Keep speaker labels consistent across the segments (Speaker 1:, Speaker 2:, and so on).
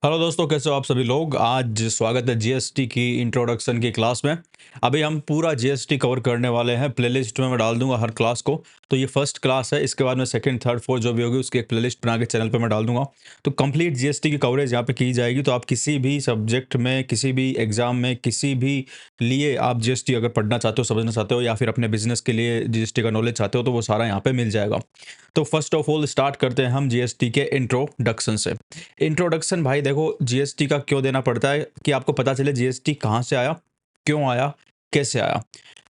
Speaker 1: Hello दोस्तों, कैसे हो आप सभी लोग। आज स्वागत है जीएसटी की इंट्रोडक्शन की क्लास में। अभी हम पूरा जीएसटी कवर करने वाले हैं। प्लेलिस्ट में मैं डाल दूंगा हर क्लास को। तो ये फर्स्ट क्लास है, इसके बाद में सेकंड थर्ड फोर्थ जो भी होगी उसकी एक प्लेलिस्ट बना के चैनल पे मैं डाल दूंगा। तो कंप्लीट जीएसटी की कवरेज यहाँ पे की जाएगी। तो आप किसी भी सब्जेक्ट में, किसी भी एग्जाम में, किसी भी लिए आप जीएसटी अगर पढ़ना चाहते हो, समझना चाहते हो, या फिर अपने बिजनेस के लिए जीएसटी का नॉलेज चाहते हो, तो वो सारा यहाँ पे मिल जाएगा। तो फर्स्ट ऑफ ऑल स्टार्ट करते हैं हम जीएसटी के इंट्रोडक्शन से। इंट्रोडक्शन भाई देखो, जीएसटी का क्यों देना पड़ता है कि आपको पता चले जीएसटी कहाँ से आया, क्यों आया, कैसे आया।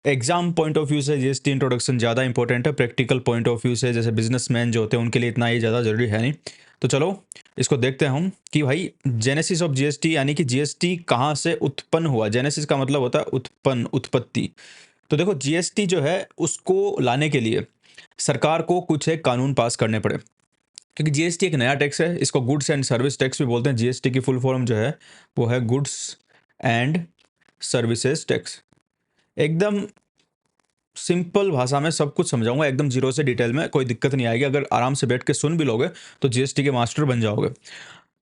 Speaker 1: एग्जाम पॉइंट ऑफ व्यू से जीएसटी इंट्रोडक्शन ज़्यादा इंपॉर्टेंट है। प्रैक्टिकल पॉइंट ऑफ व्यू से जैसे बिजनेसमैन जो होते हैं उनके लिए इतना ही ज़्यादा जरूरी है नहीं। तो चलो इसको देखते हैं हम कि भाई जेनेसिस ऑफ जीएसटी, यानी कि जीएसटी कहाँ से उत्पन्न हुआ। जेनेसिस का मतलब होता है उत्पन्न, उत्पत्ति। तो देखो जीएसटी जो है उसको लाने के लिए सरकार को कुछ एक कानून पास करने पड़े, क्योंकि जीएसटी एक नया टैक्स है। इसको गुड्स एंड सर्विस टैक्स भी बोलते हैं। जीएसटी की फुल फॉर्म जो है वो है गुड्स एंड सर्विसेज टैक्स। एकदम सिंपल भाषा में सब कुछ समझाऊंगा, एकदम जीरो से डिटेल में, कोई दिक्कत नहीं आएगी। अगर आराम से बैठ के सुन भी लोगे तो जीएसटी के मास्टर बन जाओगे।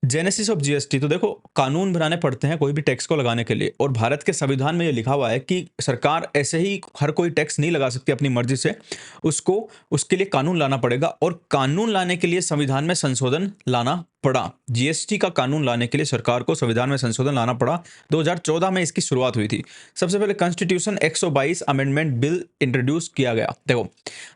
Speaker 1: जेनेसिस ऑफ जीएसटी, तो देखो कानून बनाने पड़ते हैं कोई भी टैक्स को लगाने के लिए, और भारत के संविधान में ये लिखा हुआ है कि सरकार ऐसे ही हर कोई टैक्स नहीं लगा सकती अपनी मर्जी से। उसको उसके लिए कानून लाना पड़ेगा, और कानून लाने के लिए संविधान में संशोधन लाना पड़ा। जीएसटी का कानून लाने के लिए सरकार को संविधान में संशोधन लाना पड़ा। 2014 में इसकी शुरुआत हुई थी। सबसे पहले कॉन्स्टिट्यूशन 122 अमेंडमेंट बिल इंट्रोड्यूस किया गया। देखो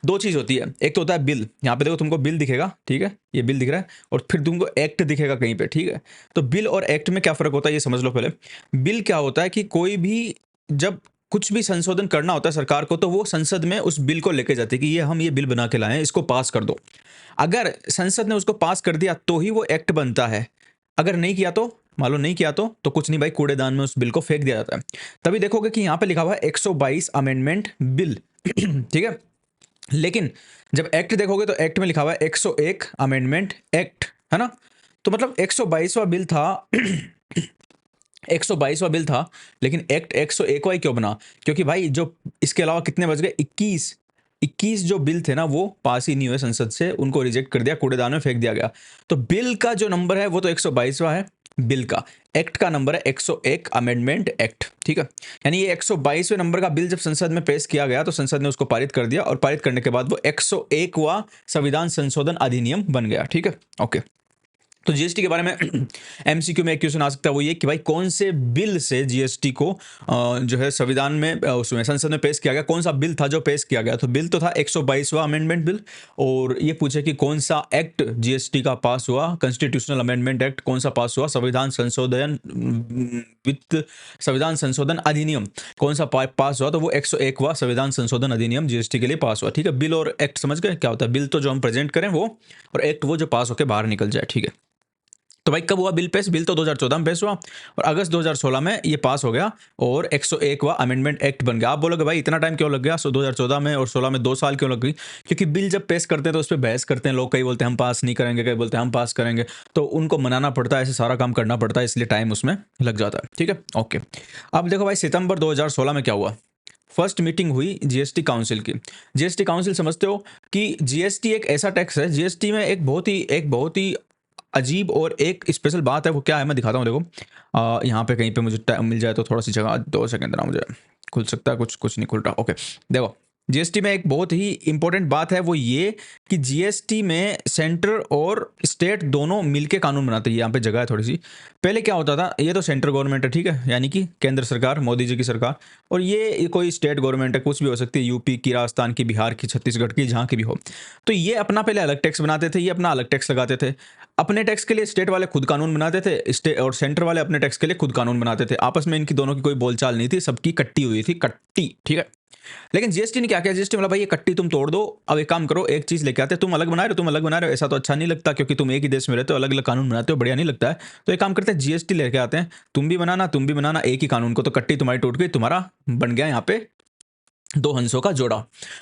Speaker 1: दो चीज होती है, एक तो होता है बिल। यहाँ पे देखो तुमको बिल दिखेगा, ठीक है, ये बिल दिख रहा है, और फिर तुमको एक्ट दिखेगा कहीं पे, ठीक है। तो बिल और एक्ट में क्या फर्क होता है ये समझ लो पहले। बिल क्या होता है कि कोई भी जब कुछ भी संशोधन करना होता है सरकार को, तो वो संसद में उस बिल को लेके जाती है कि ये बिल बना के लाए हैं, इसको पास कर दो। अगर संसद ने उसको पास कर दिया तो ही वो एक्ट बनता है। अगर नहीं किया तो, मान लो नहीं किया तो कुछ नहीं भाई, कूड़ेदान में उस बिल को फेंक दिया जाता है। तभी देखोगे कि यहाँ पे लिखा हुआ है 122 अमेंडमेंट बिल ठीक है। लेकिन जब एक्ट देखोगे तो एक्ट में लिखा हुआ है 101 अमेंडमेंट एक्ट, है ना। तो मतलब 122वां बिल था 122वां बिल था, लेकिन एक्ट 101वां ही क्यों बना? क्योंकि भाई जो इसके अलावा कितने बच गए, 21 जो बिल थे ना वो पास ही नहीं हुए संसद से, उनको रिजेक्ट कर दिया, कूड़ेदान में फेंक दिया गया। तो बिल का जो नंबर है वो तो 122वां है बिल का। एक्ट का नंबर है 101 अमेंडमेंट एक्ट, ठीक है। यानी ये 122वें नंबर का बिल जब संसद में पेश किया गया तो संसद ने उसको पारित कर दिया, और पारित करने के बाद वो 101वां संविधान संशोधन अधिनियम बन गया, ठीक है, ओके। तो जीएसटी के बारे में एमसीक्यू में एक क्वेश्चन आ सकता है, वो ये कि भाई कौन से बिल से जीएसटी को जो है संविधान में उसमें संसद में पेश किया गया, कौन सा बिल था जो पेश किया गया। तो बिल तो था 122वां अमेंडमेंट बिल। और ये पूछे कि कौन सा एक्ट जीएसटी का पास हुआ, कॉन्स्टिट्यूशनल अमेंडमेंट एक्ट कौन सा पास हुआ, संविधान संशोधन अधिनियम कौन सा पास हुआ, तो वो 101वां संविधान संशोधन अधिनियम जीएसटी के लिए पास हुआ, ठीक है। बिल और एक्ट समझ गए क्या होता है? बिल तो जो हम प्रेजेंट करें वो, और एक्ट वो जो पास होकर बाहर निकल जाए, ठीक है। तो भाई कब हुआ बिल पेश? बिल तो 2014 में पेश हुआ, और अगस्त 2016 में ये पास हो गया, और 101वां अमेंडमेंट एक्ट बन गया। आप बोलोगे भाई इतना टाइम क्यों लग गया? 2014 में और 16 में 2 साल क्यों लग गई? क्योंकि बिल जब पेश करते हैं तो उस पर बहस करते हैं लोग, कई बोलते हैं हम पास नहीं करेंगे, कई बोलते हैं हम पास करेंगे। तो उनको मनाना पड़ता है, ऐसे सारा काम करना पड़ता है, इसलिए टाइम उसमें लग जाता है, ठीक है, ओके। अब देखो भाई सितंबर 2016 में क्या हुआ। फर्स्ट मीटिंग हुई जीएसटी काउंसिल की। जीएसटी काउंसिल समझते हो कि जीएसटी एक ऐसा टैक्स है, जीएसटी में एक बहुत ही अजीब और एक स्पेशल बात है। वो क्या है मैं दिखाता हूँ, देखो यहाँ पे कहीं पे मुझे टाइम मिल जाए तो थोड़ा सी जगह, 2 सेकंड ना, मुझे खुल सकता है, कुछ कुछ नहीं खुल रहा, ओके। देखो जीएसटी में एक बहुत ही इंपॉर्टेंट बात है, वो ये कि जीएसटी में सेंटर और स्टेट दोनों मिलके कानून बनाते हैं। यहाँ पे जगह है थोड़ी सी। पहले क्या होता था, ये तो सेंट्रल गवर्नमेंट है, ठीक है, यानी कि केंद्र सरकार, मोदी जी की सरकार। और ये कोई स्टेट गवर्नमेंट है, कुछ भी हो सकती है, यूपी की, राजस्थान की, बिहार की, छत्तीसगढ़ की, जहाँ की भी हो। तो ये अपना पहले अलग टैक्स बनाते थे, ये अपना अलग टैक्स लगाते थे। अपने टैक्स के लिए स्टेट वाले खुद कानून बनाते थे, स्टेट और सेंटर वाले अपने टैक्स के लिए खुद कानून बनाते थे। आपस में इनकी दोनों की कोई बोलचाल नहीं थी, सबकी कट्टी हुई थी, कट्टी, ठीक है। लेकिन जीएसटी ने क्या किया? जीएसटी मतलब भाई ये कट्टी तुम तोड़ दो, अब एक काम करो, एक चीज लेके आते, तुम अलग बना रहे हो, तुम अलग बना रहे हो, ऐसा तो अच्छा नहीं लगता, क्योंकि तुम एक ही देश में रहते हो, अलग अलग कानून बनाते हो, बढ़िया नहीं लगता है। तो एक काम करते हैं, जीएसटी लेके आते हैं, तुम भी बनाना, तुम भी बनाना, एक ही कानून को। तो कट्टी तुम्हारी टूट गई, तुम्हारा बन गया यहाँ पे दो हंसों का जोड़ा।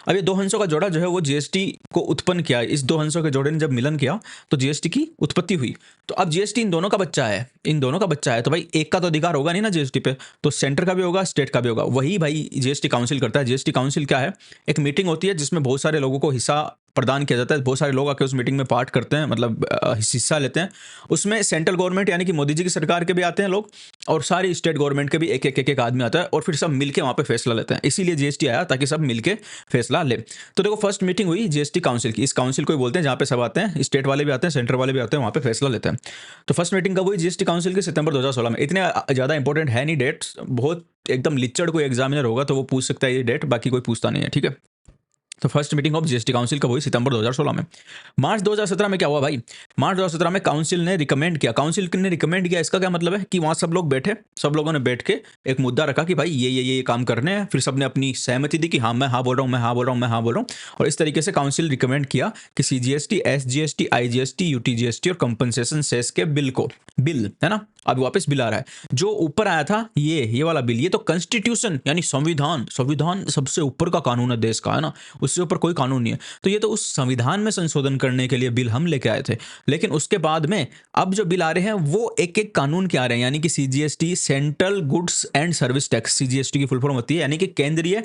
Speaker 1: अब ये दो हंसों का जोड़ा जो है वो जीएसटी को उत्पन्न किया। इस दो हंसों के जोड़े ने जब मिलन किया तो जीएसटी की उत्पत्ति हुई। तो अब जीएसटी इन दोनों का बच्चा है, इन दोनों का बच्चा है, तो भाई एक का तो अधिकार होगा नहीं ना जीएसटी पे, तो सेंटर का भी होगा, स्टेट का भी होगा। वही भाई जीएसटी काउंसिल करता है। जीएसटी काउंसिल क्या है? एक मीटिंग होती है जिसमें बहुत सारे लोगों को हिस्सा प्रदान किया जाता है। बहुत सारे लोग आके उस मीटिंग में पार्ट करते हैं, मतलब हिस्सा लेते हैं। उसमें सेंट्रल गवर्नमेंट यानी कि मोदी जी की सरकार के भी आते हैं लोग, और सारी स्टेट गवर्नमेंट के भी एक आदमी आता है, और फिर सब मिलके वहाँ पे फैसला लेते हैं। इसीलिए जीएसटी आया, ताकि सब मिलके फैसला ले। तो देखो फर्स्ट मीटिंग हुई जीएसटी काउंसिल की। इस काउंसिल को ही बोलते हैं जहाँ पे सब आते हैं, स्टेट वाले भी आते हैं, सेंटर वाले भी आते हैं, वहाँ पे फैसला लेते हैं। तो फर्स्ट मीटिंग कब हुई जीएसटी काउंसिल की? सितंबर 2016 में। इतने ज़्यादा इंपॉर्टेंट है नहीं डेट्स, बहुत एकदम लिचड़ कोई एग्जामिनर होगा तो वो पूछ सकता है ये डेट, बाकी कोई पूछता नहीं है, ठीक है। तो first meeting of GST council कब हुई? सितंबर 2016 में। मार्च 2017 में क्या हुआ भाई? मार्च 2017 में काउंसिल ने रिकमेंड किया। काउंसिल ने रिकमेंड किया, इसका क्या मतलब है कि वहाँ सब लोग बैठे, सब लोगों ने बैठ के एक मुद्दा रखा कि भाई ये काम करने हैं। फिर सबने अपनी सहमति दी कि हाँ मैं हाँ बोल रहा हूँ, मैं हाँ बोल रहा हूँ, मैं हाँ बोल रहा हूँ। और इस तरीके से काउंसिल रिकमेंड किया कि सीजीएसटी, एसजीएसटी, आईजीएसटी, यूटीजीएसटी और कंपनसेशन सेस के बिल को, बिल है ना, अब वापस बिल आ रहा है। जो ऊपर आया था ये वाला बिल, ये तो कॉन्स्टिट्यूशन यानी संविधान, संविधान सबसे ऊपर का कानून है देश का, है ना, उससे ऊपर कोई कानून नहीं है। तो ये तो उस संविधान में संशोधन करने के लिए बिल हम लेके आए थे। लेकिन उसके बाद में अब जो बिल आ रहे हैं वो एक एक कानून के आ रहे हैं, यानी कि CGST, central goods and service tax, CGST की फुल फॉर्म होती है, यानी कि केंद्रीय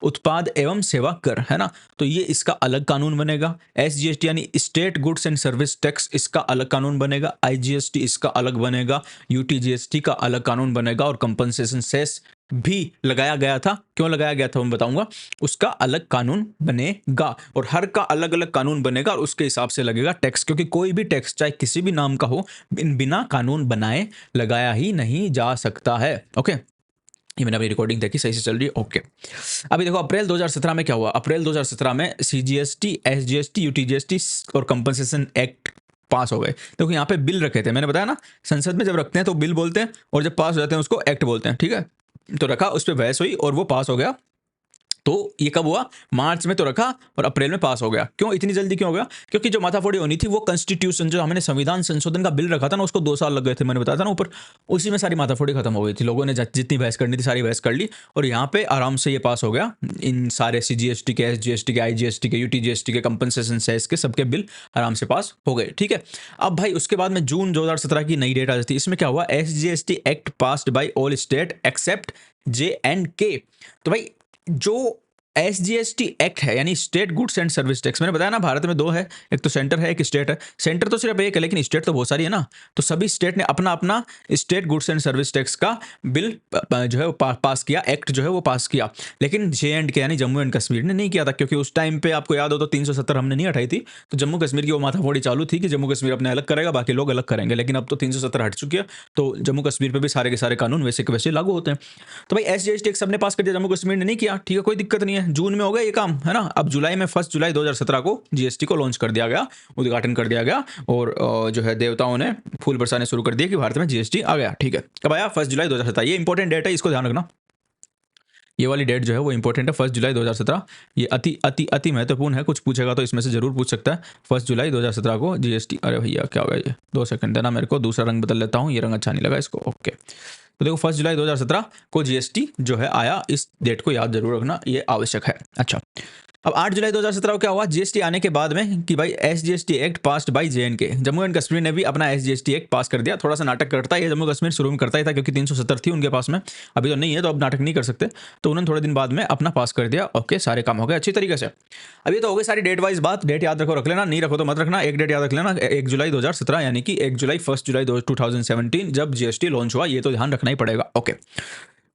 Speaker 1: उत्पाद एवं सेवा कर, है ना। तो ये इसका अलग कानून बनेगा। एसजीएसटी यानी state goods and service tax, इसका अलग कानून बनेगा। आईजीएसटी इसका अलग बनेगा। यूटीजीएसटी का अलग कानून बनेगा। और कंपनसेशन सेस भी लगाया गया था। क्यों लगाया गया था मैं बताऊंगा। उसका अलग कानून बनेगा, और हर का अलग अलग कानून बनेगा, और उसके हिसाब से लगेगा टैक्स, क्योंकि कोई भी टैक्स चाहे किसी भी नाम का हो, बिना कानून बनाए लगाया ही नहीं जा सकता है। ओके, ये मैंने अपनी रिकॉर्डिंग देखी, सही से चल रही है। ओके, अभी देखो अप्रैल 2017 में क्या हुआ। अप्रैल 2017 में सीजीएसटी, एसजीएसटी, यूटीजीएसटी और कंपनसेशन एक्ट पास हो गए। देखो यहाँ पे बिल रखे थे, मैंने बताया ना, संसद में जब रखते हैं तो बिल बोलते हैं, और जब पास हो जाते हैं उसको एक्ट बोलते हैं, ठीक है। तो रखा, उस पर बहस हुई और वो पास हो गया। तो ये कब हुआ? मार्च में तो रखा और अप्रैल में पास हो गया। क्यों इतनी जल्दी क्यों हो गया? क्योंकि जो माथाफोड़ी होनी थी वो कॉन्स्टिट्यूशन, जो हमने संविधान संशोधन का बिल रखा था ना, उसको 2 साल लग गए थे, मैंने बताया था ना ऊपर। उसी में सारी माथाफोड़ी खत्म हो गई थी, लोगों ने जितनी बहस करनी थी सारी बहस कर ली, और यहाँ पे आराम से ये पास हो गया। इन सारे सीजीएसटी के, एसजीएसटी के, आईजीएसटी के, यूटीजीएसटी के, कंपनसेशन सेस के, सबके बिल आराम से पास हो गए, ठीक है। अब भाई उसके बाद में जून 2017 की नई डेट आ जाती है। इसमें क्या हुआ? SGST act passed by all state except JNK। तो भाई जो एसजीएसटी एक्ट है, यानी state goods and service tax, मैंने बताया ना भारत में 2 है, एक तो सेंटर है, एक स्टेट है। सेंटर तो सिर्फ एक है, लेकिन स्टेट तो बहुत सारी है ना। तो सभी स्टेट ने अपना अपना state goods and service tax का बिल जो है वो पास किया, एक्ट जो है वो पास किया। लेकिन JNK यानी जम्मू एंड कश्मीर ने नहीं किया था, क्योंकि उस टाइम पे आपको याद हो तो 370 हमने नहीं हटाई थी। तो जम्मू कश्मीर की वो माथाफोड़ी चालू थी कि जम्मू कश्मीर अपने अलग करेगा, बाकी लोग अलग करेंगे। लेकिन अब तो 370 हट चुकी है, तो जम्मू कश्मीर पर भी सारे के सारे कानून वैसे के वैसे लागू होते हैं। तो भाई एसजीएसटी एक्ट सबने पास कर दिया, जम्मू कश्मीर ने नहीं किया, ठीक है, कोई दिक्कत नहीं है। जून में हो गया ये काम, है ना। अब जुलाई में 1 जुलाई 2017 को जीएसटी को लॉन्च कर दिया गया, उद्घाटन कर दिया गया, और जो है देवताओं ने फूल बरसाने शुरू कर दिए कि भारत में जीएसटी आ गया, ठीक है। कब आया? 1 जुलाई 2017। ये इंपॉर्टेंट डेट है, इसको ध्यान रखना। ये वाली डेट जो है वो इंपॉर्टेंट है, 1 जुलाई 2017। ये अति अति अति महत्वपूर्ण है, कुछ पूछेगा तो इसमें से जरूर पूछ सकता है। 1 जुलाई 2017 को जीएसटी। अरे भैया क्या हो गया ये? 2 सेकंड देना मेरे को, दूसरा रंग बदल लेता हूँ, ये रंग अच्छा नहीं लगा इसको। ओके, तो देखो 1 जुलाई 2017 को जीएसटी जो है आया। इस डेट को याद जरूर रखना, ये आवश्यक है। अच्छा, अब 8 जुलाई 2017 को क्या हुआ? जीएसटी आने के बाद में कि भाई SGST act passed bye JNK, Jammu and Kashmir ने भी अपना एसजीएसटी एक्ट पास कर दिया। थोड़ा सा नाटक करता है ये जम्मू कश्मीर, शुरू में करता ही था क्योंकि 370 थी उनके पास में, अभी तो नहीं है, तो अब नाटक नहीं कर सकते। तो उन्होंने थोड़े दिन बाद में अपना पास कर दिया। ओके, सारे काम हो गए अच्छी तरीके से। अब ये तो हो गई सारी डेट वाइज बात। डेट याद रखो, रख लेना, नहीं रखो तो मत रखना। एक डेट याद रख लेना, 1 जुलाई 2017, यानी कि 1 जुलाई 1 जुलाई 2017 जब जीएसटी लॉन्च हुआ, ये तो ध्यान रखना ही पड़ेगा। ओके,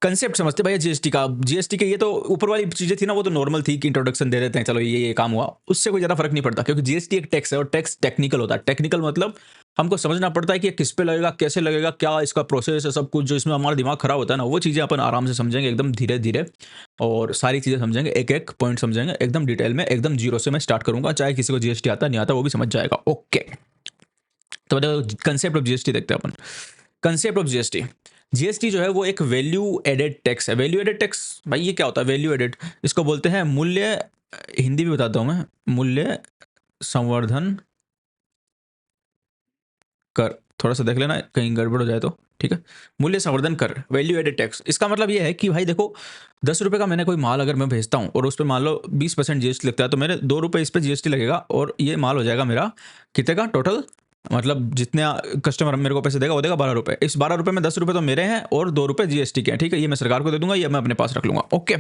Speaker 1: कंसेप्ट समझते भैया जीएसटी का। जीएसटी के ये तो ऊपर वाली चीजें थी ना, वो तो नॉर्मल थी कि इंट्रोडक्शन दे देते हैं, चलो ये काम हुआ, उससे कोई ज्यादा फर्क नहीं पड़ता, क्योंकि जीएसटी एक टैक्स है, और टैक्स टेक्निकल होता है। टेक्निकल मतलब हमको समझना पड़ता है कि किस पे लगेगा, कैसे लगेगा, क्या इसका प्रोसेस है, सब कुछ। जो इसमें हमारा दिमाग खराब होता है ना, वो चीज़ें अपन आराम से समझेंगे, एकदम धीरे धीरे, और सारी चीज़ें समझेंगे, एक एक पॉइंट समझेंगे एकदम डिटेल में, एकदम जीरो से मैं स्टार्ट करूंगा। चाहे किसी को जीएसटी आता नहीं आता वो भी समझ जाएगा। ओके, तो कंसेप्ट ऑफ जीएसटी देखते हैं अपन। कंसेप्ट ऑफ जीएसटी, जीएसटी जो है वो एक वैल्यू एडेड टैक्स है। वैल्यू एडेड टैक्स भाई ये क्या होता है? वैल्यू एडेड, इसको बोलते हैं मूल्य, हिंदी भी बताता हूं मैं, मूल्य संवर्धन कर। थोड़ा सा देख लेना कहीं गड़बड़ हो जाए तो, ठीक है। मूल्य संवर्धन कर, वैल्यू एडेड टैक्स, इसका मतलब ये है कि भाई देखो 10 रुपये का मैंने कोई माल अगर मैं भेजता हूँ और उस पर मान लो 20% जीएसटी लगता है, तो मेरे 2 रुपये इस पर जीएसटी लगेगा, और ये माल हो जाएगा मेरा कितने का टोटल, मतलब जितने कस्टमर मेरे को पैसे देगा वो देगा 12 रुपये। इस 12 रुपये में 10 रुपये तो मेरे हैं और 2 रुपये जीएसटी के हैं, ठीक है। ये मैं सरकार को दे दूंगा, ये मैं अपने पास रख लूंगा। ओके,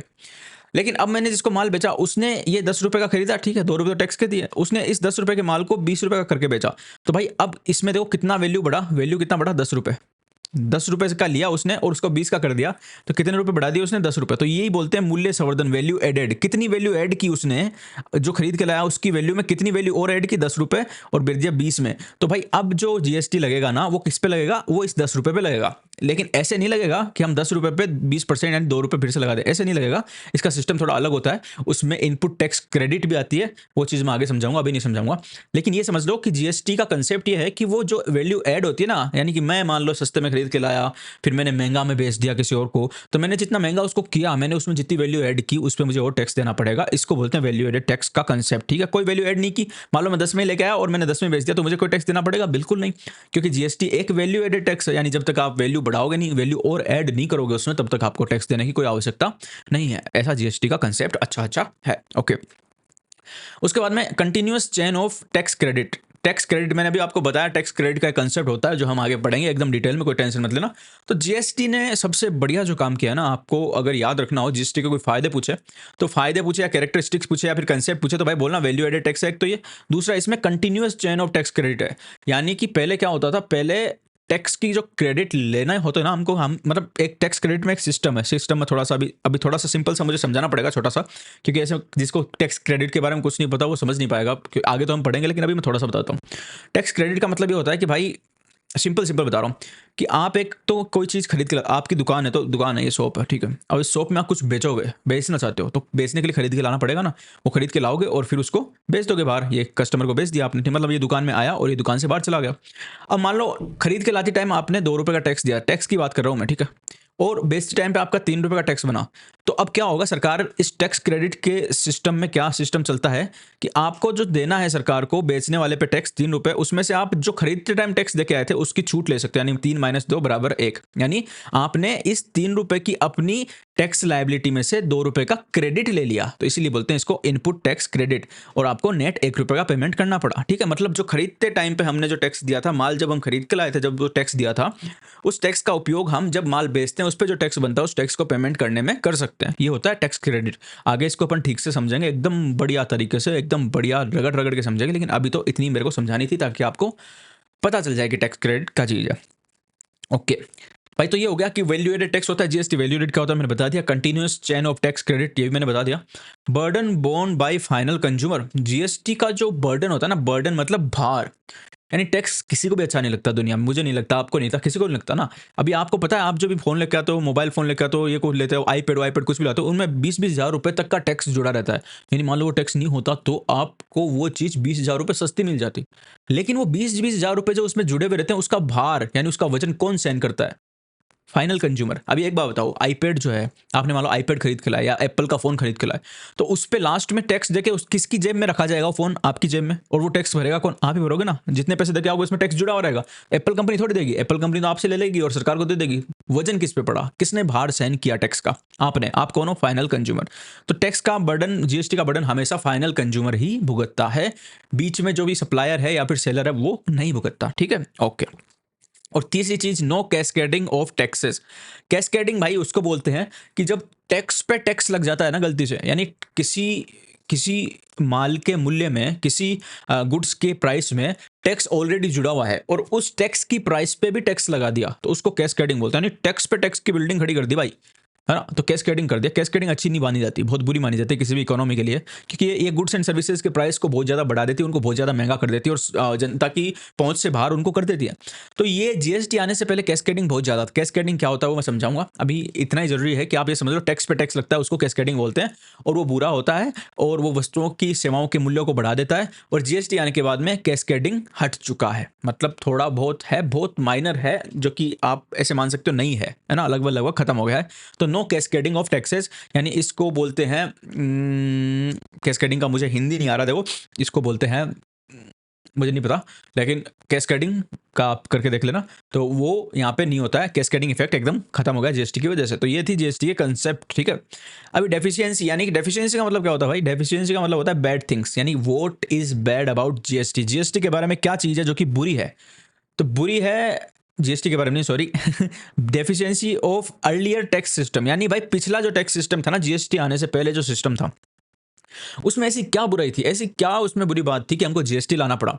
Speaker 1: लेकिन अब मैंने जिसको माल बेचा उसने ये 10 रुपए का खरीदा, ठीक है, 2 रुपए तो टैक्स के दिए, उसने इस 10 रुपए के माल को 20 रुपए का करके बेचा। तो भाई अब इसमें देखो कितना वैल्यू बढ़ा, वैल्यू कितना बढ़ा, 10 रुपए। 10 रुपए का लिया उसने और उसको 20 का कर दिया, तो कितने रुपए बढ़ा दिए उसने, 10 रुपए। तो यही बोलते हैं मूल्य संवर्धन, वैल्यू एडेड। कितनी वैल्यू ऐड की उसने, जो खरीद के लाया उसकी वैल्यू में कितनी वैल्यू और ऐड की, 10 रुपए, और बेच दिया 20 में। तो भाई अब जो जीएसटी लगेगा ना वो किस पे लगेगा, वो इस 10 रुपए पे लगेगा। लेकिन ऐसे नहीं लगेगा कि हम 10 रुपए पे 20% यानी 2 रुपए फिर से लगा दें, ऐसे नहीं लगेगा। इसका सिस्टम थोड़ा अलग होता है, उसमें इनपुट टैक्स क्रेडिट भी आती है, वो चीज़ मैं आगे समझाऊंगा, अभी नहीं समझाऊंगा। लेकिन ये समझ लो कि जीएसटी का कंसेप्ट ये है कि वो जो वैल्यू ऐड होती है ना, यानी कि मैं मान लो सस्ते में खरीद के लाया, फिर मैंने महंगा में बेच दिया किसी और को, तो मैंने जितना महंगा उसको किया, मैंने उसमें जितनी वैल्यू ऐड की उस पर मुझे और टैक्स देना पड़ेगा। इसको बोलते हैं वैल्यू एडेड टैक्स का कंसेप्ट, ठीक है। कोई वैल्यू ऐड नहीं की, मान लो मैं 10 में लेके आया और मैंने 10 में बेच दिया, तो मुझे कोई टैक्स देना पड़ेगा? बिल्कुल नहीं, क्योंकि जीएसटी एक वैल्यू एडेड टैक्स है, यानी जब तक आप वैल्यू बढ़ाओगे नहीं, वैल्यू और ऐड नहीं करोगे उसमें, तब तक आपको टैक्स देने की कोई आवश्यकता नहीं है। ऐसा जीएसटी का कंसेप्ट अच्छा है, ओके। उसके बाद में continuous chain of tax credit. Tax credit मैंने अभी आपको बताया, टैक्स क्रेडिट का कंसेप्ट होता है जो हम आगे पढ़ेंगे एकदम डिटेल में, कोई टेंशन मत लेना। तो जीएसटी ने सबसे बढ़िया जो काम किया ना, आपको अगर याद रखना हो, जीएसटी के कोई फायदे पूछे तो फायदे पूछे, या कैरेक्टरिस्टिक्स पूछे, या फिर कंसेप्ट पूछे, तो भाई बोलना वैल्यू एडेड टैक्स है एक तो ये। दूसरा इसमें continuous chain of tax credit है, यानी कि पहले क्या होता था, पहले टैक्स की जो क्रेडिट लेना होता है ना हमको, हम मतलब एक टैक्स क्रेडिट में एक सिस्टम है, सिस्टम में थोड़ा सा अभी थोड़ा सा सिंपल सा मुझे समझाना पड़ेगा, छोटा सा, क्योंकि ऐसे जिसको टैक्स क्रेडिट के बारे में कुछ नहीं पता वो समझ नहीं पाएगा, क्योंकि आगे तो हम पढ़ेंगे, लेकिन अभी मैं थोड़ा सा बताता हूँ। टैक्स क्रेडिट का मतलब ये होता है कि भाई सिंपल बता रहा हूँ कि आप एक तो कोई चीज़ खरीद के आपकी दुकान है, तो दुकान है, ये शॉप है, ठीक है। अब इस शॉप में आप कुछ बेचोगे, बेचना चाहते हो, तो बेचने के लिए खरीद के लाना पड़ेगा ना, वो खरीद के लाओगे और फिर उसको बेच दोगे बाहर। ये कस्टमर को बेच दिया आपने, मतलब ये दुकान में आया और ये दुकान से बाहर चला गया। अब मान लो खरीद के लाते टाइम आपने 2 रुपये का टैक्स दिया, टैक्स की बात कर रहा हूँ मैं, ठीक है, और बेचते टाइम पे आपका 3 रुपये का टैक्स बना। तो अब क्या होगा, सरकार इस टैक्स क्रेडिट के सिस्टम में क्या सिस्टम चलता है कि आपको जो देना है सरकार को बेचने वाले पे टैक्स 3 रुपये, उसमें से आप जो खरीदते टाइम टैक्स देके आए थे उसकी छूट ले सकते हैं, यानी 3 - 2 = 1, यानी आपने इस 3 रुपये की अपनी टैक्स लायबिलिटी में से 2 रुपये का क्रेडिट ले लिया, तो इसीलिए बोलते हैं इसको इनपुट टैक्स क्रेडिट, और आपको नेट 1 रुपये का पेमेंट करना पड़ा, ठीक है। मतलब जो खरीदते टाइम पे हमने जो टैक्स दिया था, माल जब हम खरीद के लाए थे, जब वो टैक्स दिया था, उस टैक्स का उपयोग हम जब माल बेचते हैं उस पर जो टैक्स बनता है उस टैक्स को पेमेंट करने में कर सकते हैं। ये होता है टैक्स क्रेडिट। आगे इसको अपन ठीक से समझेंगे, एकदम बढ़िया तरीके से, एकदम बढ़िया रगड़ रगड़ के समझेंगे, लेकिन अभी तो इतनी मेरे को समझानी थी ताकि आपको पता चल जाए कि टैक्स क्रेडिट क्या चीज़ है, ओके। भाई तो ये हो गया कि वैल्यू एडेड टैक्स होता है, जीएसटी वैल्यू एडेड क्या होता है मैंने बता दिया, continuous chain of tax credit ये भी मैंने बता दिया। Burden borne by final consumer, GST का जो बर्डन होता है ना, बर्डन मतलब भार, यानी टैक्स किसी को भी अच्छा नहीं लगता दुनिया में, मुझे नहीं लगता, आपको नहीं था, किसी को नहीं लगता ना। अभी आपको पता है, आप जो भी फोन लेके आते हो, मोबाइल फोन लेके आते हो, ये कुछ लेते हो, आईपैड कुछ भी लाते हो, उनमें 20-20 हज़ार रुपए तक का टैक्स जुड़ा रहता है। यानी मान लो वो टैक्स नहीं होता तो आपको वो चीज़ 20 हज़ार रुपये सस्ती मिल जाती, लेकिन वो 20-20 हज़ार रुपये जो उसमें जुड़े हुए रहते हैं, उसका भार यानी उसका वजन कौन सहन करता है? Final consumer. अभी एक बात बताओ, आईपैड जो है, आपने मान लो आईपैड खरीद के लाया या एप्पल का फोन खरीद के लाया, तो उस पे लास्ट में टैक्स देके उस किसकी जेब में रखा जाएगा? वो फोन आपकी जेब में, और वो टैक्स भरेगा कौन? आप ही भरोगे ना, जितने पैसे देके आओगे उसमें टैक्स जुड़ा हुआ रहेगा। एप्पल कंपनी थोड़ी देगी, एप्पल कंपनी तो आपसे ले लेगी और सरकार को दे देगी। वजन किस पे पड़ा? किसने भार सहन किया टैक्स का? आपने। आप कौन हो? Final consumer. तो टैक्स का बर्डन, जीएसटी का बर्डन हमेशा फाइनल कंज्यूमर ही भुगतता है, बीच में जो भी सप्लायर है या फिर सेलर है वो नहीं भुगतता, ठीक है, ओके। और तीसरी चीज, no cascading of taxes. Cascading भाई उसको बोलते हैं कि जब टैक्स पे टैक्स लग जाता है ना गलती से, यानी किसी किसी माल के मूल्य में, किसी गुड्स के प्राइस में टैक्स ऑलरेडी जुड़ा हुआ है और उस टैक्स की प्राइस पे भी टैक्स लगा दिया, तो उसको कैस्केडिंग बोलते हैं। यानी टैक्स पे टैक्स की बिल्डिंग खड़ी कर दी भाई, है ना, तो कैस्केडिंग कर दिया। कैस्केडिंग अच्छी नहीं मानी जाती, बहुत बुरी मानी जाती है किसी भी इकोनॉमी के लिए, क्योंकि ये गुड्स एंड सर्विसेज के प्राइस को बहुत ज़्यादा बढ़ा देती है, उनको बहुत ज़्यादा महंगा कर देती है और जनता की पहुंच से बाहर उनको कर देती है। तो ये जीएसटी आने से पहले कैस्केडिंग बहुत ज़्यादा था। कैस्केडिंग क्या होता है वो मैं समझाऊंगा, अभी इतना ही जरूरी है कि आप ये समझ लो, टैक्स पे टैक्स लगता है उसको कैस्केडिंग बोलते हैं, और वो बुरा होता है और वो वस्तुओं की, सेवाओं के मूल्यों को बढ़ा देता है। और जीएसटी आने के बाद में कैस्केडिंग हट चुका है, मतलब थोड़ा बहुत है, बहुत माइनर है, जो कि आप ऐसे मान सकते हो नहीं है ना, लगभग खत्म हो गया है। तो नो कैस्केडिंग ऑफ टैक्सेस, यानी इसको बोलते हैं, कैस्केडिंग का मुझे हिंदी नहीं आ रहा, देखो इसको बोलते हैं, मुझे नहीं पता, लेकिन कैस्केडिंग का आप करके देख लेना, तो वो यहाँ पे नहीं होता है। कैस्केडिंग इफेक्ट एकदम खत्म हो गया जीएसटी की वजह से। तो ये थी जीएसटी के कंसेप्ट, ठीक है। अभी डेफिशिएंसी, यानी कि डेफिशिएंसी का मतलब क्या होता है भाई? डेफिशिएंसी का मतलब होता है बैड थिंग्स, यानी what is bad about GST. GST के बारे में क्या चीज़ है जो कि बुरी है? तो बुरी है जीएसटी के बारे में नहीं, sorry. Deficiency of earlier tax system, यानी भाई पिछला जो टैक्स सिस्टम था ना, जीएसटी आने से पहले जो सिस्टम था, उसमें ऐसी क्या बुराई थी, ऐसी क्या उसमें बुरी बात थी कि हमको जीएसटी लाना पड़ा।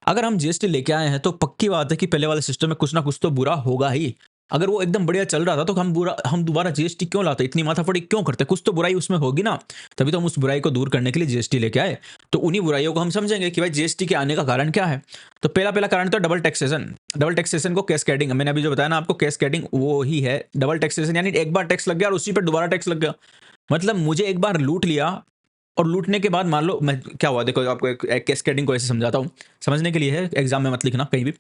Speaker 1: अगर हम जीएसटी लेके आए हैं तो पक्की बात है कि पहले वाले सिस्टम में कुछ ना कुछ तो बुरा होगा ही। अगर वो एकदम बढ़िया चल रहा था तो हम दोबारा जीएसटी क्यों लाते, इतनी माथाफड़ी क्यों करते, कुछ तो बुराई उसमें होगी ना। तभी तो हम उस बुराई को दूर करने के लिए जीएसटी लेके आए। तो उन्हीं बुराइयों को हम समझेंगे कि भाई जीएसटी के आने का कारण क्या है। तो पहला पहला कारण तो डबल टैक्सेशन। डबल टैक्सेशन को कैस्केडिंग, मैंने अभी जो बताया ना आपको, कैस्केडिंग वो ही है डबल टैक्सेशन। यानी एक बार टैक्स लग गया और उसी पर दोबारा टैक्स लग गया। मतलब मुझे एक बार लूट लिया और लूटने के बाद मान लो मैं क्या हुआ, देखो आपको एक कैस्केडिंग को ऐसे समझाता हूँ, समझने के लिए है, एग्जाम में मत लिखना कहीं भी।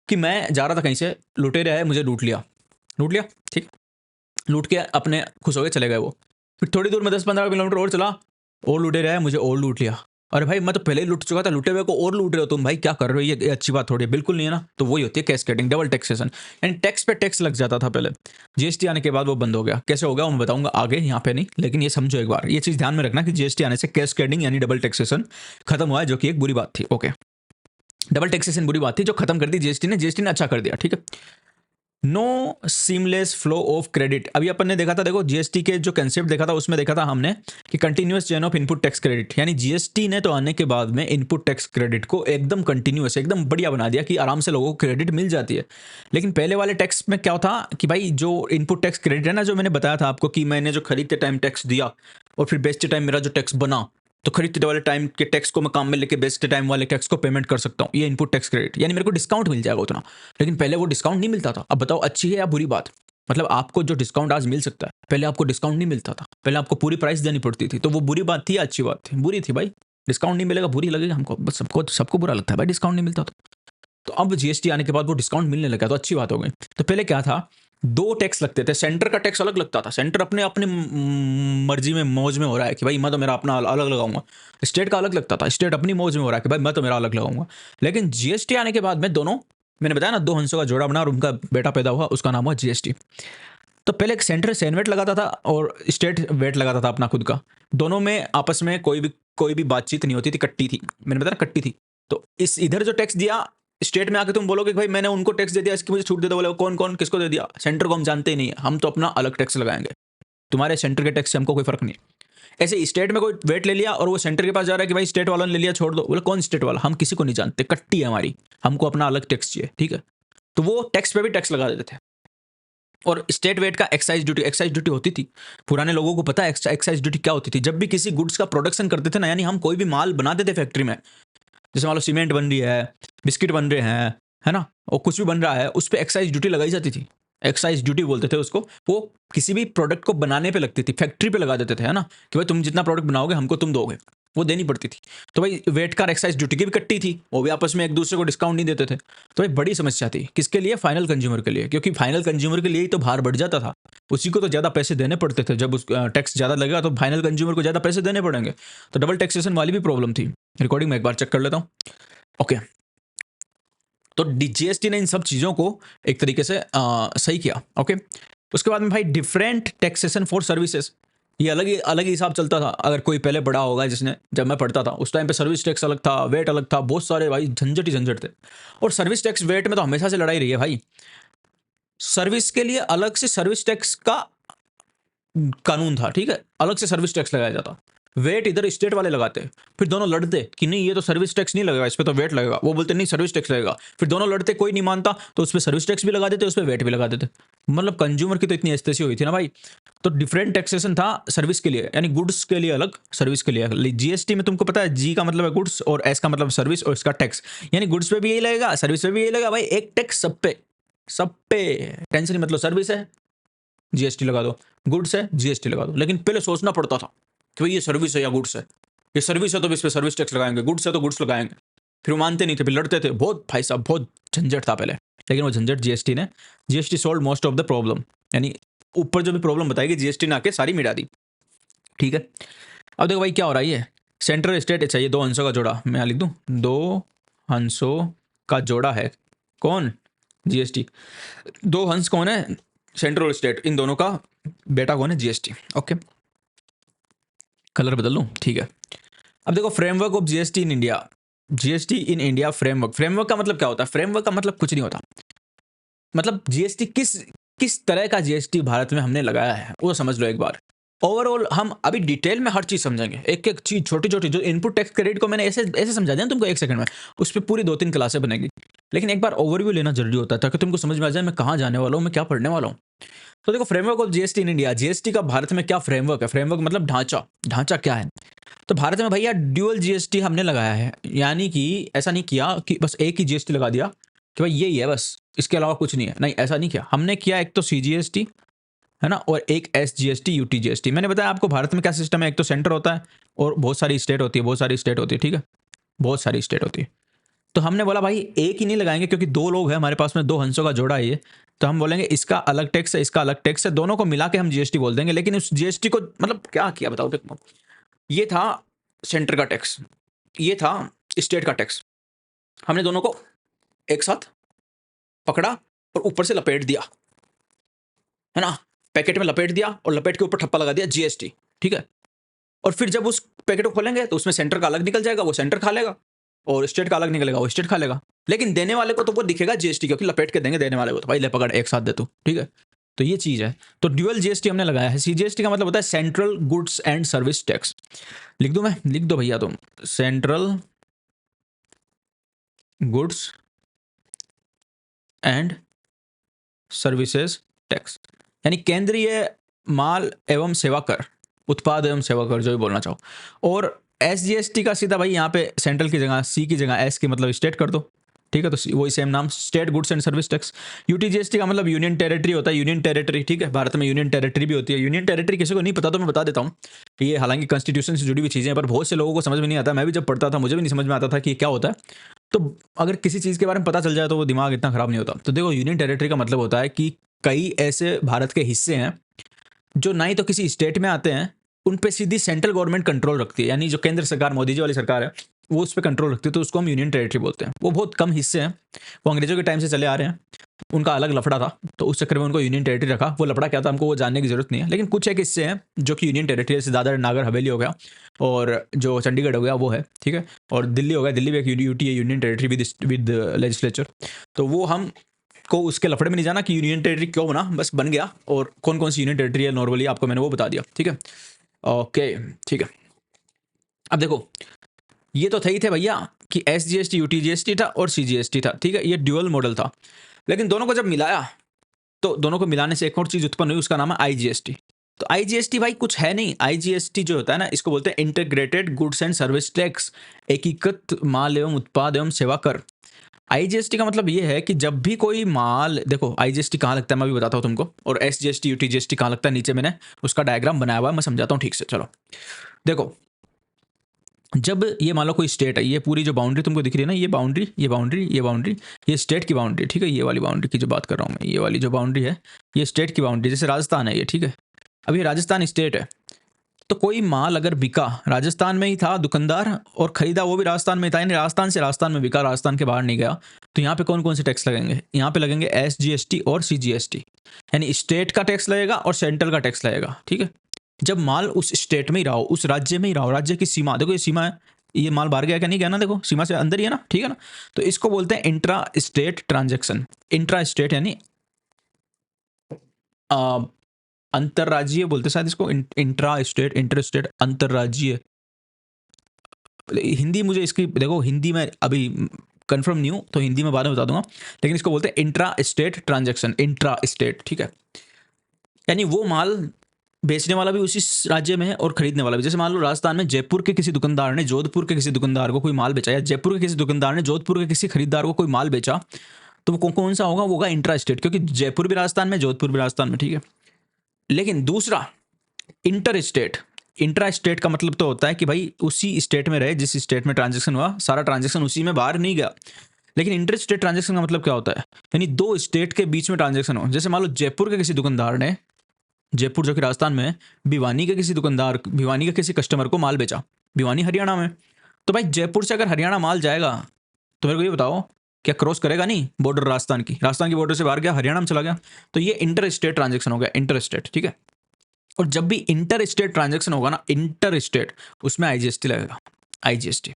Speaker 1: कि मैं जा रहा था कहीं से, लुटेरे आए, मुझे लूट लिया, लूट लिया, ठीक। लूट के अपने खुश हो गए, चले गए वो। फिर थोड़ी दूर में 10-15 किलोमीटर और चला, और लुटेरे आए, मुझे और लूट लिया। अरे भाई मैं तो पहले ही लूट चुका था, लूटे हुए को और लूट रहे हो तुम, भाई क्या कर रहे हो, ये अच्छी बात थोड़ी है, बिल्कुल नहीं है ना। तो वही होती है कैस्केडिंग, डबल टैक्सेशन। यानी टैक्स पे टैक्स लग जाता था पहले, जीएसटी आने के बाद वो बंद हो गया। कैसे हो गया वो मैं बताऊंगा आगे, यहाँ पे नहीं, लेकिन ये समझो एक बार, ये चीज ध्यान में रखना कि जीएसटी आने से कैस्केडिंग यानी डबल टैक्सेशन खत्म हुआ है, जो कि एक बुरी बात थी। ओके, डबल टैक्सेशन बुरी बात थी जो खत्म कर दी जीएसटी ने, जीएसटी ने अच्छा कर दिया, ठीक है। No seamless flow of credit, अभी अपन ने देखा था, देखो जीएसटी के जो कंसेप्ट देखा था उसमें देखा था हमने कि continuous chain of input tax credit, यानी जीएसटी ने तो आने के बाद में इनपुट टैक्स क्रेडिट को एकदम कंटिन्यूअस, एकदम बढ़िया बना दिया कि आराम से लोगों को क्रेडिट मिल जाती है। लेकिन पहले वाले टैक्स में क्या था कि भाई जो इनपुट टैक्स क्रेडिट है ना, जो मैंने बताया था आपको कि मैंने जो खरीदते टाइम टैक्स दिया और फिर बेचते टाइम मेरा जो टैक्स बना, तो खरीदते वाले टाइम के टैक्स को मैं काम में लेके बेचते टाइम वाले टैक्स को पेमेंट कर सकता हूँ, ये इनपुट टैक्स क्रेडिट, यानी मेरे को डिस्काउंट मिल जाएगा उतना। लेकिन पहले वो डिस्काउंट नहीं मिलता था। अब बताओ अच्छी है या बुरी बात। मतलब आपको जो डिस्काउंट आज मिल सकता है, पहले आपको डिस्काउंट नहीं मिलता था, पहले आपको पूरी प्राइस देनी पड़ती थी। तो वो बुरी बात थी या अच्छी बात थी? बुरी थी भाई। डिस्काउंट नहीं मिलेगा, बुरी लगेगी हमको, बस सबको सबको बुरा लगता है भाई डिस्काउंट नहीं मिलता। तो अब जीएसटी आने के बाद वो डिस्काउंट मिलने लगा, तो अच्छी बात हो गई। तो पहले क्या था, दो टैक्स लगते थे, सेंटर का टैक्स अलग लगता था, सेंटर अपने अपने मर्जी में मौज में हो रहा है कि भाई मैं तो मेरा अपना अलग लगाऊंगा। स्टेट का अलग लगता था, स्टेट अपनी मौज में हो रहा है कि भाई मैं तो मेरा अलग लगाऊंगा। लेकिन जीएसटी आने के बाद में दोनों, मैंने बताया ना, दो हंसों का जोड़ा बना और उनका बेटा पैदा हुआ, उसका नाम हुआ जीएसटी। तो पहले एक सेंटर सेन वेट लगाता था और स्टेट वेट लगाता था अपना खुद का। दोनों में आपस में कोई भी बातचीत नहीं होती थी, कट्टी थी, मैंने बताया ना कट्टी थी। तो इस इधर जो टैक्स दिया स्टेट में आके तुम बोलोगे कि भाई मैंने उनको टैक्स दे दिया, इसकी मुझे छूट दे दो, बोले कौन कौन किसको दे दिया, सेंटर को हम जानते ही नहीं है, हम तो अपना अलग टैक्स लगाएंगे, तुम्हारे सेंटर के टैक्स से हमको कोई फर्क नहीं। ऐसे स्टेट में कोई वेट ले लिया और वो सेंटर के पास जा रहा है कि भाई स्टेट वालों ने ले लिया, छोड़ दो, बोले कौन स्टेट वाला, हम किसी को नहीं जानते, कट्टी है हमारी, हमको अपना अलग टैक्स चाहिए, ठीक है। तो वो टैक्स पे भी टैक्स लगा देते थे। और स्टेट वेट का एक्साइज ड्यूटी होती थी। पुराने लोगों को पता है एक्साइज ड्यूटी क्या होती थी। जब भी किसी गुड्स का प्रोडक्शन करते थे ना, यानी हम कोई भी माल बनाते थे फैक्ट्री में, जैसे मान लो सीमेंट बन रही है, बिस्किट बन रहे हैं, है ना, और कुछ भी बन रहा है, उस पर एक्साइज ड्यूटी लगाई जाती थी। एक्साइज ड्यूटी बोलते थे उसको। वो किसी भी प्रोडक्ट को बनाने पे लगती थी, फैक्ट्री पे लगा देते थे, है ना, कि भाई तुम जितना प्रोडक्ट बनाओगे हमको तुम दोगे, वो देनी पड़ती थी। तो भाई वेट का एक्साइज ड्यूटी की भी कट्टी थी, वो भी आपस में एक दूसरे को डिस्काउंट नहीं देते थे। तो भाई बड़ी समस्या थी, किसके लिए? फाइनल कंज्यूमर के लिए, क्योंकि फाइनल कंज्यूमर के लिए ही तो भार बढ़ जाता था, उसी को तो ज़्यादा पैसे देने पड़ते थे। जब उस टैक्स ज़्यादा लगेगा तो फाइनल कंज्यूमर को ज़्यादा पैसे देने पड़ेंगे। तो डबल टैक्सेशन वाली भी प्रॉब्लम थी। रिकॉर्डिंग में एक बार चेक कर लेता हूँ। ओके, तो जीएसटी ने इन सब चीज़ों को एक तरीके से सही किया। ओके, उसके बाद में भाई डिफरेंट टैक्सेशन फॉर सर्विसेज, ये अलग ही हिसाब चलता था। अगर कोई पहले पढ़ा होगा, जिसने, जब मैं पढ़ता था उस टाइम पे सर्विस टैक्स अलग था, वेट अलग था, बहुत सारे भाई झंझट ही झंझट थे। और सर्विस टैक्स वेट में तो हमेशा से लड़ाई रही है भाई। सर्विस के लिए अलग से सर्विस टैक्स का कानून था, ठीक है, अलग से सर्विस टैक्स लगाया जाता। वेट इधर स्टेट वाले लगाते, फिर दोनों लड़ते कि नहीं ये तो सर्विस टैक्स नहीं लगेगा, इस पर तो वेट लगेगा। वो बोलते नहीं सर्विस टैक्स लगेगा, फिर दोनों लड़ते, कोई नहीं मानता तो उस पर सर्विस टैक्स भी लगा देते, उस पर वेट भी लगा देते। मतलब कंज्यूमर की तो इतनी एस्तेसी हुई थी ना भाई। तो डिफरेंट टैक्सेशन था सर्विस के लिए, यानी गुड्स के लिए अलग, सर्विस के लिए अलग। जीएसटी में तुमको पता है, जी का मतलब है गुड्स और एस का मतलब सर्विस, और इसका टैक्स, यानी गुड्स पे भी यही लगेगा, सर्विस पे भी यही लगेगा भाई, एक टैक्स सब पे टेंशन। मतलब सर्विस है जीएसटी लगा दो, गुड्स है जीएसटी लगा दो। लेकिन पहले सोचना पड़ता था कि भाई ये सर्विस है या गुड्स है, ये सर्विस है तो इस पे सर्विस टैक्स लगाएंगे, गुड्स है तो गुड्स लगाएंगे। फिर वो मानते नहीं थे, फिर लड़ते थे बहुत, भाई साहब बहुत झंझट था पहले। लेकिन वो झंझट GST solve most of the problem, यानी ऊपर जो भी प्रॉब्लम बताएगी जीएसटी ने आके सारी मिटा दी, ठीक है। अब देखो भाई क्या हो रहा है, ये सेंट्रल स्टेट चाहिए, दो हंसों का जोड़ा, मैं यहाँ लिख दूँ, दो हंसों का जोड़ा है कौन? जीएसटी। दो हंस कौन है? सेंट्रल स्टेट, इन दोनों का बेटा कौन है? जीएसटी। ओके, कलर बदल लूँ, ठीक है। अब देखो framework of GST in India, GST in India framework. Framework का मतलब क्या होता है? फ्रेमवर्क का मतलब कुछ नहीं होता। मतलब जीएसटी किस किस तरह का जीएसटी भारत में हमने लगाया है वो समझ लो एक बार। ओवरऑल हम अभी डिटेल में हर चीज़ समझेंगे, एक-एक चीज़ छोटी-छोटी जो इनपुट टैक्स क्रेडिट को मैंने ऐसे ऐसे समझा दिया ना तुमको 1 सेकंड में, उस पे पूरी 2-3 क्लासें बनेगी। लेकिन एक बार ओवरव्यू लेना ज़रूरी होता है ताकि तुमको समझ में आ जाए मैं कहाँ जाने वाला हूँ, मैं क्या पढ़ने वाला हूँ। तो देखो framework of GST in India, GST का भारत में क्या फ्रेमवर्क है? फ्रेमवर्क मतलब ढाँचा, ढाँचा क्या है? तो भारत में भैया ड्यूअल जीएसटी हमने लगाया है, यानी कि ऐसा नहीं किया कि बस एक ही जीएसटी लगा दिया कि भाई यही है बस, इसके अलावा कुछ नहीं है। नहीं, ऐसा नहीं किया। हमने किया एक तो सीजीएसटी, है ना? और एक एसजीएसटी, यूटीजीएसटी। मैंने बताया आपको भारत में क्या सिस्टम है, एक तो सेंटर होता है और बहुत सारी स्टेट होती है, बहुत सारी स्टेट होती है, ठीक है? बहुत सारी स्टेट होती है। तो हमने बोला भाई एक ही नहीं लगाएँगे क्योंकि 2 लोग हैं हमारे पास में, 2 हंसों का जोड़ा है ये। तो हम बोलेंगे इसका अलग टैक्स है, इसका अलग टैक्स है, दोनों को मिला के हम जीएसटी बोल देंगे। लेकिन उस जीएसटी को मतलब क्या किया बताओ देखो? ये था सेंटर का टैक्स, ये था स्टेट का टैक्स। हमने दोनों को एक साथ पकड़ा और ऊपर से लपेट दिया, है ना? पैकेट में लपेट दिया और लपेट के ऊपर ठप्पा लगा दिया जीएसटी, ठीक है? और फिर जब उस पैकेट को खोलेंगे तो उसमें सेंटर का अलग निकल जाएगा, वो सेंटर खा लेगा और स्टेट का अलग निकलेगा, वो स्टेट खा लेगा। लेकिन देने वाले को तो वो दिखेगा जीएसटी क्योंकि लपेट के देंगे देने वाले को, तो भाई ले पकड़ एक साथ दे तू, ठीक है? तो ये चीज़ है। तो ड्यूअल जीएसटी हमने लगाया है। सीजीएसटी का मतलब होता है central goods and service tax. लिख दूँ मैं? लिख दो भैया तुम। Central goods and services tax, यानी केंद्रीय माल एवं सेवा कर, उत्पाद एवं सेवा कर, जो भी बोलना चाहो। और एसजीएसटी का सीधा भाई यहाँ पे सेंट्रल की जगह सी की जगह एस की मतलब स्टेट कर दो, ठीक है? तो वही सेम नाम, state goods and service tax. UTGST का मतलब यूनियन टेरिटरी होता है, यूनियन टेरिटरी, ठीक है? भारत में यूनियन टेरिटरी भी होती है। यूनियन टेरिटरी किसी को नहीं पता तो मैं बता देता हूँ कि ये हालांकि कॉन्स्टिट्यूशन से जुड़ी हुई चीज़ें हैं, पर बहुत से लोगों को समझ में नहीं आता। मैं भी जब पढ़ता था मुझे भी नहीं समझ में आता था कि ये क्या होता है। तो अगर किसी चीज़ के बारे में पता चल जाए तो वो दिमाग इतना खराब नहीं होता। तो देखो यूनियन टेरिटरी का मतलब होता है कि कई ऐसे भारत के हिस्से हैं जो ना ही तो किसी स्टेट में आते हैं, उन पे सीधी सेंट्रल गवर्नमेंट कंट्रोल रखती है, यानी जो केंद्र सरकार, मोदी जी वाली सरकार है, वो उस पर कंट्रोल रखती है, तो उसको हम यूनियन टेरिटरी बोलते हैं। वो बहुत कम हिस्से हैं, वो अंग्रेजों के टाइम से चले आ रहे हैं, उनका अलग लफड़ा था, तो उस चक्कर में उनको यूनियन टेरिटरी रखा। वो लफड़ा क्या था हमको वो जानने की जरूरत नहीं है, लेकिन कुछ एक हिस्से हैं जो कि यूनियन टेरिटरी, जैसे दादर नागर हवेली हो गया और जो चंडीगढ़ हो गया वो है, ठीक है? और दिल्ली हो गया, दिल्ली भी एक यूटी है, यूनियन टेरिटरी विद लेजिस्लेचर। तो वो हम को उसके लफड़े में नहीं जाना कि यूनियन टेरिटरी क्यों बना, बस बन गया और कौन कौन सी यूनियन टेरिटरी है नॉर्मली आपको मैंने वो बता दिया, ठीक है? ओके, ठीक है। अब देखो ये तो थे भैया कि एसजीएसटी, यूटीजीएसटी था और सीजीएसटी था, ठीक है? ये ड्यूअल मॉडल था। लेकिन दोनों को जब मिलाया तो दोनों को मिलाने से एक और चीज उत्पन्न हुई, उसका नाम है आईजीएसटी। तो आईजीएसटी भाई कुछ है नहीं। आईजीएसटी जो होता है ना, इसको बोलते हैं integrated goods and service tax, एकीकृत माल एवं उत्पाद एवं सेवा कर। आईजीएसटी का मतलब ये है कि जब भी कोई माल, देखो आईजीएसटी कहाँ लगता है मैं भी बताता हूँ तुमको, और एसजीएसटी यूटीजीएसटी कहाँ लगता है, नीचे मैंने उसका डायग्राम बनाया हुआ है, मैं समझाता हूँ ठीक से। चलो देखो, जब ये मान लो कोई स्टेट है, ये पूरी जो बाउंड्री तुमको दिख रही है ना, ये बाउंड्री, ये बाउंड्री, ये बाउंड्री, ये स्टेट की बाउंड्री, ठीक है? ये वाली बाउंड्री की जो बात कर रहा हूँ मैं, ये वाली जो बाउंड्री है, ये स्टेट की बाउंड्री। जैसे राजस्थान है ये, ठीक है? अब ये राजस्थान स्टेट है, तो कोई माल अगर बिका, राजस्थान में ही था दुकानदार और खरीदा वो भी राजस्थान में था, यानी राजस्थान में बिका, राजस्थान के बाहर नहीं गया, तो यहाँ पे कौन कौन से टैक्स लगेंगे? यहाँ पे लगेंगे एसजीएसटी और सीजीएसटी, यानी स्टेट का टैक्स लगेगा और सेंट्रल का टैक्स लगेगा, ठीक है? जब माल उस स्टेट में ही रहा हो, उस राज्य में ही रहा हो, राज्य की सीमा, देखो ये सीमा है, ये माल बाहर गया क्या नहीं गया ना, देखो सीमा से अंदर ही है ना, ठीक है ना? तो इसको बोलते हैं intra state transaction. Intra state यानी अंतरराज्यीय बोलते शायद इसको, इंट्रा स्टेट, इंटर स्टेट, अंतरराज्यीय। हिंदी मुझे इसकी, देखो हिंदी में अभी कंफर्म नहीं हूँ तो हिंदी में बाद में बता दूंगा, लेकिन इसको बोलते हैं intra state transaction, intra state, ठीक है? यानी वो माल बेचने वाला भी उसी राज्य में है और खरीदने वाला भी। जैसे मान लो राजस्थान में जयपुर के किसी दुकानदार ने जोधपुर के किसी दुकानदार को कोई माल बेचा, या जयपुर के किसी दुकानदार ने जोधपुर के किसी खरीदार को कोई माल बेचा, तो वो कौन सा होगा? वो होगा इंट्रा स्टेट, क्योंकि जयपुर भी राजस्थान में, जोधपुर भी राजस्थान में, ठीक है? लेकिन दूसरा इंटर स्टेट, इंट्रा स्टेट का मतलब तो होता है कि भाई उसी स्टेट में रहे, जिस स्टेट में ट्रांजेक्शन हुआ, सारा ट्रांजेक्शन उसी में, बाहर नहीं गया। लेकिन इंटर स्टेट ट्रांजेक्शन का मतलब क्या होता है? यानी दो स्टेट के बीच में ट्रांजेक्शन हो। जैसे मान लो जयपुर के किसी दुकानदार ने, जयपुर जो कि राजस्थान में है, भिवानी के किसी दुकानदार, भिवानी के किसी कस्टमर को माल बेचा, भिवानी हरियाणा में। तो भाई जयपुर से अगर हरियाणा माल जाएगा तो मेरे को ये बताओ क्या क्रॉस करेगा? नहीं, बॉर्डर राजस्थान की बॉर्डर से बाहर गया, हरियाणा में चला गया, तो ये इंटर स्टेट ट्रांजेक्शन हो गया, इंटर स्टेट, ठीक है? और जब भी इंटर स्टेट ट्रांजेक्शन होगा ना, इंटर स्टेट, उसमें आईजीएसटी लगेगा, आईजीएसटी।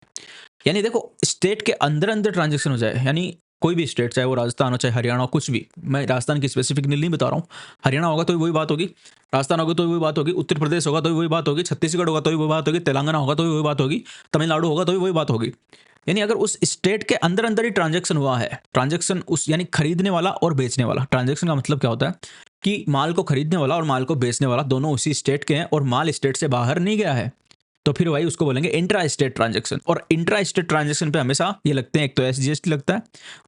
Speaker 1: यानी देखो स्टेट के अंदर अंदर ट्रांजेक्शन हो जाए, यानी कोई भी स्टेट, चाहे वो राजस्थान हो चाहे हरियाणा हो, कुछ भी, मैं राजस्थान की स्पेसिफिक नहीं बता रहा हूँ। हरियाणा होगा तो भी वही बात होगी, राजस्थान होगा तो भी वही बात होगी, उत्तर प्रदेश होगा तो भी वही बात होगी, छत्तीसगढ़ होगा तो भी वही बात होगी, तेलंगाना होगा तो भी वही बात होगी, तमिलनाडु होगा तो भी वही बात होगी। यानी अगर उस स्टेट के अंदर अंदर ही ट्रांजैक्शन हुआ है, ट्रांजैक्शन उस यानी खरीदने वाला और बेचने वाला, ट्रांजैक्शन का मतलब क्या होता है कि माल को खरीदने वाला और माल को बेचने वाला दोनों उसी स्टेट के हैं और माल स्टेट से बाहर नहीं गया है, तो फिर वही उसको बोलेंगे इंट्रा स्टेट ट्रांजैक्शन। और इंट्रा स्टेट ट्रांजैक्शन पे हमेशा ये लगते हैं, एक तो एसजीएसटी लगता है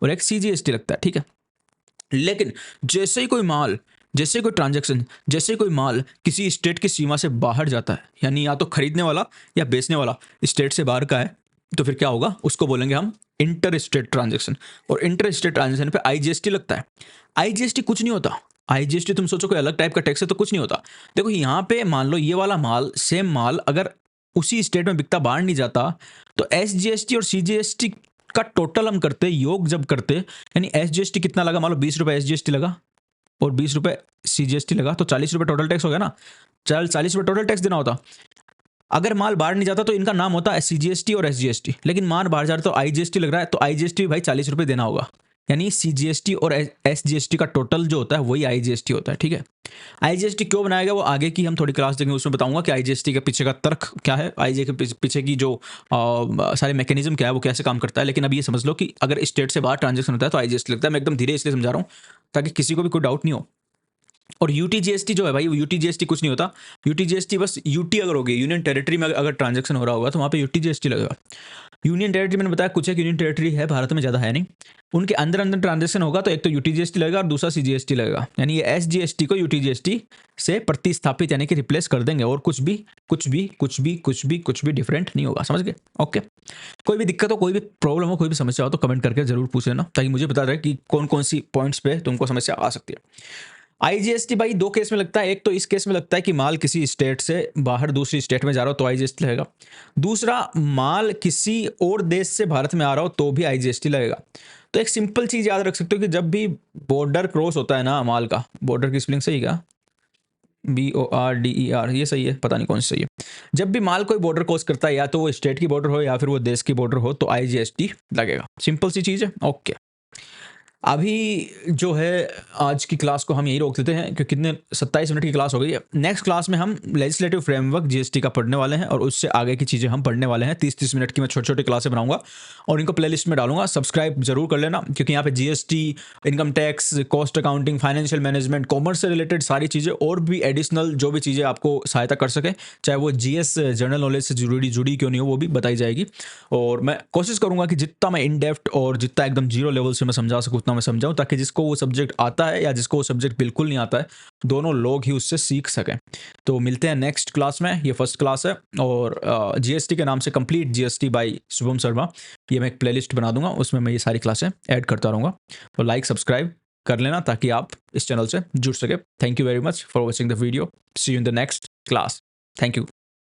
Speaker 1: और एक सीजीएसटी लगता है, ठीक है। लेकिन जैसे ही कोई माल, जैसे ही कोई ट्रांजैक्शन, जैसे ही कोई माल किसी स्टेट की सीमा से बाहर जाता है, यानी या तो खरीदने वाला या बेचने वाला स्टेट से बाहर का है, तो फिर क्या होगा, उसको बोलेंगे हम इंटर स्टेट ट्रांजैक्शन। और इंटर स्टेट ट्रांजैक्शन पे आईजीएसटी लगता है। आईजीएसटी कुछ नहीं होता, आईजीएसटी तुम सोचो कोई अलग टाइप का टैक्स है, तो कुछ नहीं होता। देखो यहाँ पे मान लो ये वाला माल, सेम माल अगर उसी स्टेट में बिकता बाहर नहीं जाता, तो एसजीएसटी और सीजीएसटी का टोटल हम करते, योग जब करते, यानी एसजीएसटी कितना लगा, मान लो 20 रुपये एसजीएसटी लगा और 20 रुपये सीजीएसटी लगा, तो 40 रुपये टोटल टैक्स हो गया ना। 40 रुपये टोटल टैक्स देना होता। अगर माल बाहर नहीं जाता तो इनका नाम होता है सीजीएसटी और एसजीएसटी, लेकिन माल बाहर जा रहा है तो आईजीएसटी लग रहा है, तो आईजीएसटी भाई 40 रुपये देना होगा। यानी सीजीएसटी और एसजीएसटी का टोटल जो होता है वही आईजीएसटी होता है, ठीक है। आईजीएसटी क्यों बनाया गया वो आगे की हम थोड़ी क्लास देंगे, उसमें बताऊंगा कि आईजीएसटी के पीछे का तर्क क्या है, आईजीएसटी के पीछे की जो सारे मैकेनिज्म क्या है, वो कैसे काम करता है। लेकिन अब ये समझ लो कि अगर स्टेट से बाहर ट्रांजेक्शन होता है तो आईजीएसटी लगता है। मैं एकदम धीरे इसलिए समझा रहा हूँ ताकि किसी को भी कोई डाउट नहीं हो। और यूटीजीएसटी जो है भाई, यूटीजीएसटी कुछ नहीं होता। यूटीजीएसटी बस यूटी अगर होगी, यूनियन टेरिटरी में अगर ट्रांजैक्शन हो रहा होगा तो वहाँ पे यूटीजीएसटी लगेगा। यूनियन टेरिटरी मैंने बताया कुछ एक यूनियन टेरिटरी है भारत में, ज़्यादा है नहीं, उनके अंदर अंदर ट्रांजैक्शन होगा तो एक तो यूटीजीएसटी लगेगा और दूसरा सीजीएसटी लगेगा। यानी ये एसजीएसटी को यूटीजीएसटी से प्रतिस्थापित यानी कि रिप्लेस कर देंगे, और कुछ भी डिफरेंट नहीं होगा। समझ गए? ओके। कोई भी दिक्कत हो, कोई भी प्रॉब्लम हो, कोई भी समस्या हो तो कमेंट करके जरूर पूछ लेना, ताकि मुझे पता रहे कि कौन कौन सी पॉइंट्स पे तुमको समस्या आ सकती है। आईजीएसटी भाई दो केस में लगता है। एक तो इस केस में लगता है कि माल किसी स्टेट से बाहर दूसरी स्टेट में जा रहा हो तो आईजीएसटी लगेगा। दूसरा, माल किसी और देश से भारत में आ रहा हो तो भी आईजीएसटी लगेगा। तो एक सिंपल चीज याद रख सकते हो कि जब भी बॉर्डर क्रॉस होता है ना माल का, बॉर्डर की स्पेलिंग सही क्या, BORDER, ये सही है, पता नहीं कौन सी सही है। जब भी माल कोई बॉर्डर क्रॉस करता है, या तो वो स्टेट की बॉर्डर हो या फिर वो देश की बॉर्डर हो, तो आईजीएसटी लगेगा। सिंपल सी चीज है। ओके, अभी जो है आज की क्लास को हम यही रोक देते हैं क्योंकि कितने 27 मिनट की क्लास हो गई है। नेक्स्ट क्लास में हम लेजिस्लेटिव फ्रेमवर्क जीएसटी का पढ़ने वाले हैं और उससे आगे की चीज़ें हम पढ़ने वाले हैं। 30-30 मिनट की मैं छोटी छोटी क्लासें बनाऊंगा और इनको प्लेलिस्ट में डालूंगा। सब्सक्राइब जरूर कर लेना क्योंकि यहाँ पे GST, income tax, cost accounting, financial management, commerce से रिलेटेड सारी चीज़ें और भी एडिशनल जो भी चीज़ें आपको सहायता कर सके, चाहे वो जीएस जनरल नॉलेज से जुड़ी क्यों नहीं हो, वो भी बताई जाएगी। और मैं कोशिश करूंगा कि जितना मैं इन डेप्थ और जितना एकदम जीरो लेवल से मैं समझा सकूँ उतना मैं समझाऊं, ताकि जिसको वो सब्जेक्ट आता है या जिसको वो सब्जेक्ट बिल्कुल नहीं आता है, दोनों लोग ही उससे सीख सकें। तो मिलते हैं नेक्स्ट क्लास में। ये फर्स्ट क्लास है और जीएसटी के नाम से complete GST by Shubham Sharma, ये मैं एक प्लेलिस्ट बना दूंगा, उसमें मैं ये सारी क्लासें ऐड करता रहूँगा। तो लाइक सब्सक्राइब कर लेना ताकि आप इस चैनल से जुड़ सके। Thank you very much for watching the video. See you in the next class. Thank you.